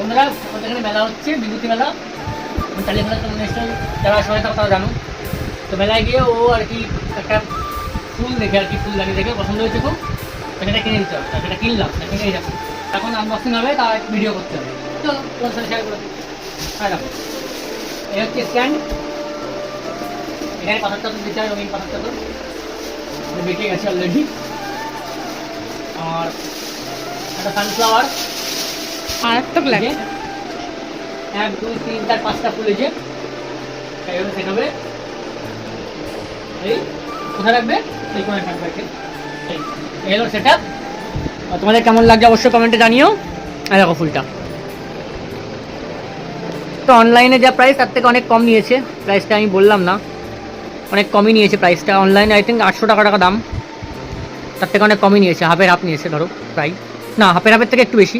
বন্ধুরা আমাদের এখানে মেলা হচ্ছে, বিভূতি মেলা। টালিমেলা তো নিশ্চয়ই যারা সবাই থাকো তারা জানো। তো মেলায় গিয়ে ও আর কি একটা ফুল দেখে আর কি ফুলদানি দেখে পছন্দ হয়েছে খুব, তো সেটা কিনে নিতে হবে। সেটা কিনলাম, সেটা কিনে যাবো। এখন আনবক্সিং হবে, তার ভিডিও করতে হবে। চলো তোমার সাথে শেয়ার করে দিই। হ্যাঁ দেখো, এই হচ্ছে স্ট্যান্ড। এখানে পাথরটা তো দিতে হয়, রঙিন পাথরটা তো বেঁকে গেছে অলরেডি। আর একটা সানফ্লাওয়ার, মারাত্মক লাগে। 1 2 3 4 5টা ফুল এসে এইভাবে দেখাবে। এই কোথায় রাখবে? এই কোণায় থাকবে। এই হলো সেট আপ। তোমাদের কেমন লাগছে অবশ্যই কমেন্টে জানিও। আর দেখো ফুলটা তো অনলাইনে যা প্রাইস তার থেকে অনেক কম নিয়েছে। প্রাইসটা আমি বললাম না, অনেক কমই নিয়েছে প্রাইসটা। অনলাইনে আই থিঙ্ক 800 টাকা দাম, তার থেকে অনেক কমই নিয়েছে। হাফের হাফ নিয়েছে ধরো প্রায়, না হাফের হাফের থেকে একটু বেশি।